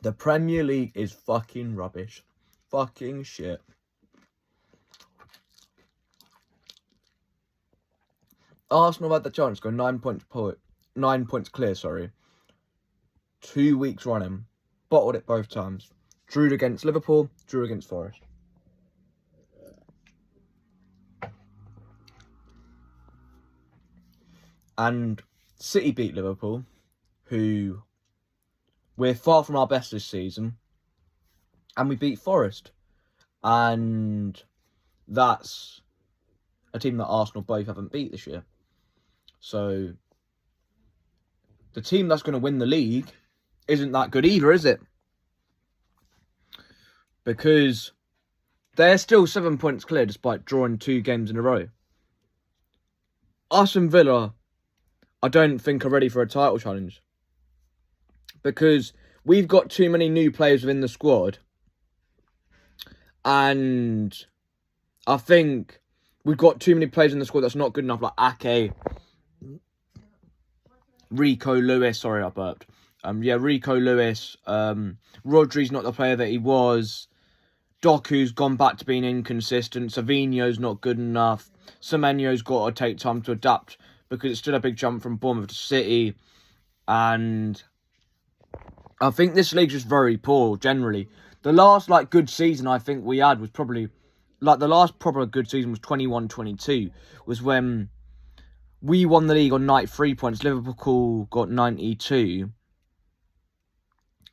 The Premier League is fucking rubbish. Fucking shit. Arsenal had the chance to go 9 points clear, 2 weeks running. Bottled it both times. Drew against Liverpool, drew against Forest. And City beat Liverpool, who we're far from our best this season. And we beat Forest. And that's a team that Arsenal both haven't beat this year. So the team that's going to win the league isn't that good either, is it? Because they're still 7 points clear despite drawing 2 games in a row. Aston Villa, I don't think are ready for a title challenge. Because we've got too many new players within the squad. And I think we've got too many players in the squad that's not good enough, like Ake, Rico Lewis. Sorry, I burped. Rico Lewis. Rodri's not the player that he was. Doku's gone back to being inconsistent. Savinho's not good enough. Semenyo's got to take time to adapt because it's still a big jump from Bournemouth to City. And I think this league's just very poor, generally. The last, good season I think we had was probably... the last proper good season was 21-22. Was when we won the league on 93 points. Liverpool got 92.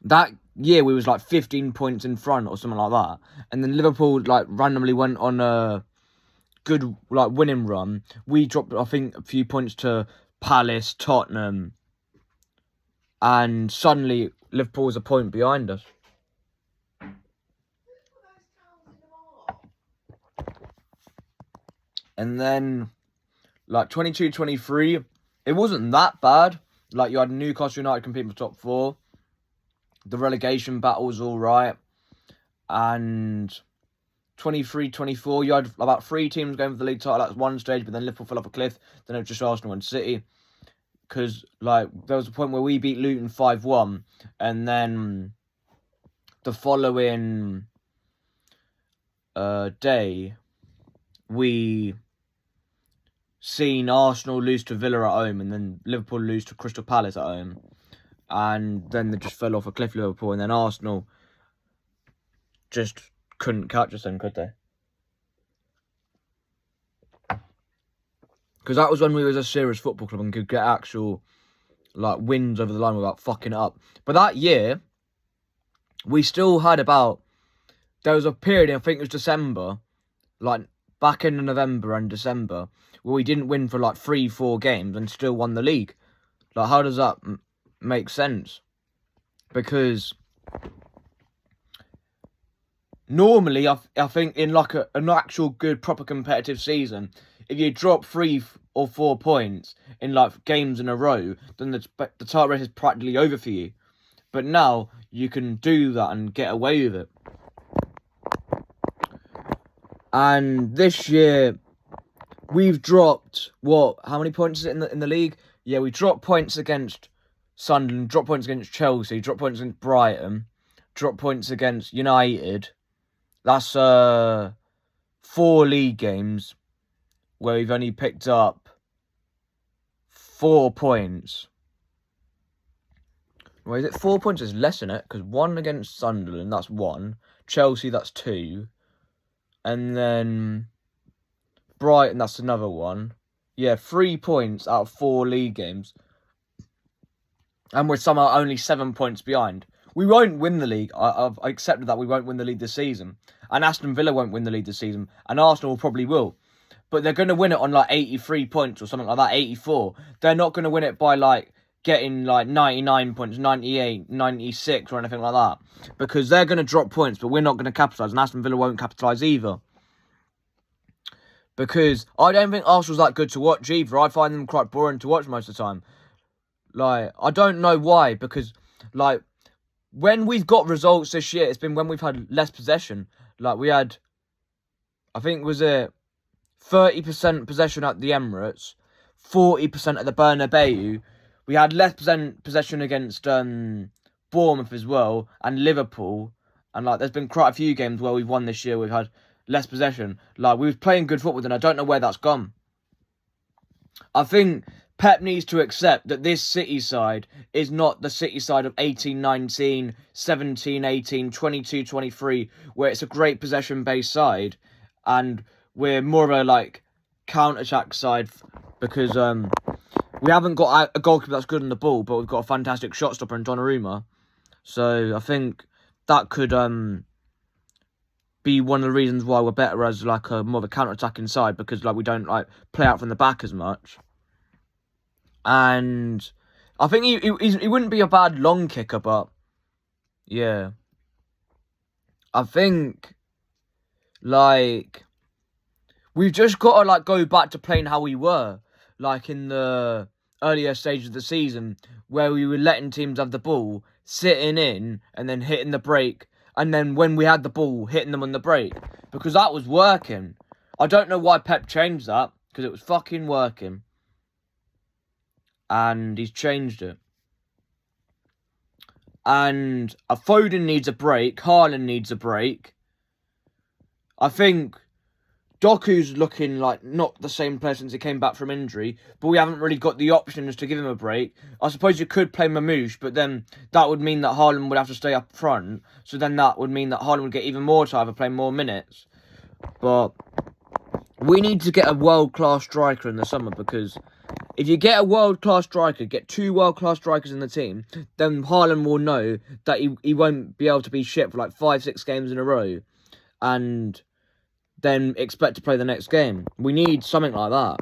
That year we was 15 points in front or something like that. And then Liverpool randomly went on a good winning run. We dropped, I think, a few points to Palace, Tottenham. And suddenly Liverpool was a point behind us. And then, 22-23, it wasn't that bad. You had Newcastle United competing for top 4. The relegation battle was all right. And 23-24, you had about 3 teams going for the league title at one stage, but then Liverpool fell off a cliff. Then it was just Arsenal and City. Because, there was a point where we beat Luton 5-1. And then the following day, we seen Arsenal lose to Villa at home and then Liverpool lose to Crystal Palace at home. And then they just fell off a cliff, Liverpool. And then Arsenal just couldn't catch us then, could they? Because that was when we was a serious football club and could get actual, wins over the line without fucking it up. But that year, we still had there was a period, I think it was December, back in November and December, where we didn't win for 3-4 games and still won the league. How does that make sense? Because normally, I think in an actual good, proper competitive season, if you drop 3 or 4 points in games in a row, then the title race is practically over for you. But now you can do that and get away with it. And this year, we've dropped, how many points is it in the league? Yeah, we dropped points against Sunderland, dropped points against Chelsea, dropped points against Brighton, dropped points against United. That's 4 league games where we've only picked up 4 points. Well, is it 4 points? It's less than it, because 1 against Sunderland, that's 1. Chelsea, that's 2. And then Brighton, that's another 1. Yeah, 3 points out of 4 league games. And we're somehow only 7 points behind. We won't win the league. I've accepted that we won't win the league this season. And Aston Villa won't win the league this season. And Arsenal probably will. But they're going to win it on 83 points or something like that, 84. They're not going to win it by getting 99 points, 98, 96 or anything like that. Because they're going to drop points, but we're not going to capitalise. And Aston Villa won't capitalise either. Because I don't think Arsenal's that good to watch either. I find them quite boring to watch most of the time. I don't know why. Because, when we've got results this year, it's been when we've had less possession. We had, I think, was it 30% possession at the Emirates, 40% at the Bernabeu. We had less possession against Bournemouth as well, and Liverpool. And, like, there's been quite a few games where we've won this year. We've had less possession. Like, we were playing good football, and I don't know where that's gone. I think Pep needs to accept that this City side is not the City side of 18-19, 17-18, 22-23, where it's a great possession-based side, and we're more of a, like, counter-attack side, because we haven't got a goalkeeper that's good on the ball, but we've got a fantastic shot stopper in Donnarumma. So I think that could be one of the reasons why we're better as like a more of a counter-attacking side, because like we don't like play out from the back as much. And I think he wouldn't be a bad long kicker, but yeah, I think like we've just got to like go back to playing how we were like in the earlier stages of the season, where we were letting teams have the ball, sitting in, and then hitting the break. And then when we had the ball, hitting them on the break. Because that was working. I don't know why Pep changed that. Because it was fucking working. And he's changed it. And Foden needs a break. Haaland needs a break. I think Doku's looking like not the same player since he came back from injury, but we haven't really got the options to give him a break. I suppose you could play Mamouche, but then that would mean that Haaland would have to stay up front, so then that would mean that Haaland would get even more time for playing more minutes. But we need to get a world-class striker in the summer, because if you get a world-class striker, get 2 world-class strikers in the team, then Haaland will know that he won't be able to be shit for like 5-6 games in a row, and then expect to play the next game. We need something like that.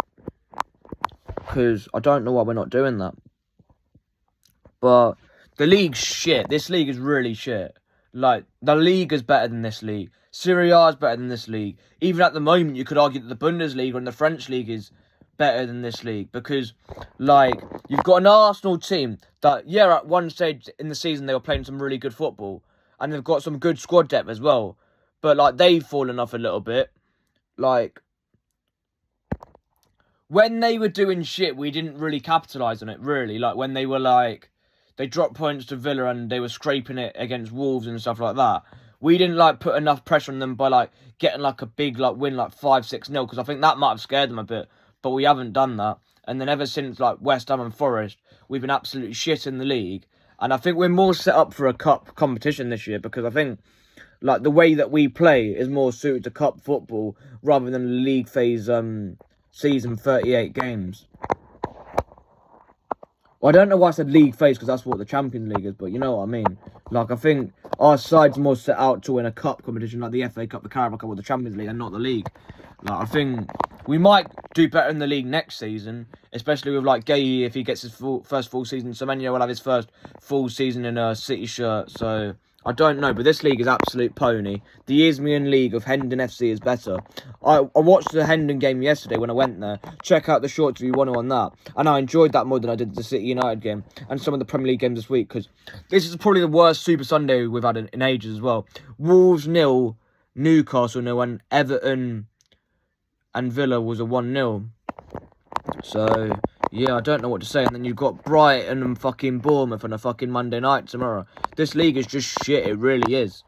Because I don't know why we're not doing that. But the league's shit. This league is really shit. Like, the league is better than this league. Serie A is better than this league. Even at the moment, you could argue that the Bundesliga and the French league is better than this league. Because, like, you've got an Arsenal team that, yeah, at one stage in the season, they were playing some really good football. And they've got some good squad depth as well. But, like, they've fallen off a little bit. Like, when they were doing shit, we didn't really capitalise on it, really. Like, when they were, like, they dropped points to Villa and they were scraping it against Wolves and stuff like that. We didn't, like, put enough pressure on them by, like, getting, like, a big, like, win, like, 5-6-0. Because I think that might have scared them a bit. But we haven't done that. And then ever since, like, West Ham and Forest, we've been absolutely shit in the league. And I think we're more set up for a cup competition this year, because I think, like, the way that we play is more suited to cup football rather than league phase season 38 games. Well, I don't know why I said league phase, because that's what the Champions League is, but you know what I mean. Like, I think our side's more set out to win a cup competition, like the FA Cup, the Carabao Cup, or the Champions League, and not the league. Like, I think we might do better in the league next season, especially with, like, Gueye if he gets his first full season. Semenyo will have his first full season in a City shirt, so I don't know, but this league is absolute pony. The Isthmian League of Hendon FC is better. I watched the Hendon game yesterday when I went there. Check out the shorts if you want to on that. And I enjoyed that more than I did the City United game and some of the Premier League games this week, because this is probably the worst Super Sunday we've had in ages as well. Wolves 0, Newcastle 0, and Everton and Villa was a 1-0. So, yeah, I don't know what to say. And then you've got Brighton and fucking Bournemouth on a fucking Monday night tomorrow. This league is just shit. It really is.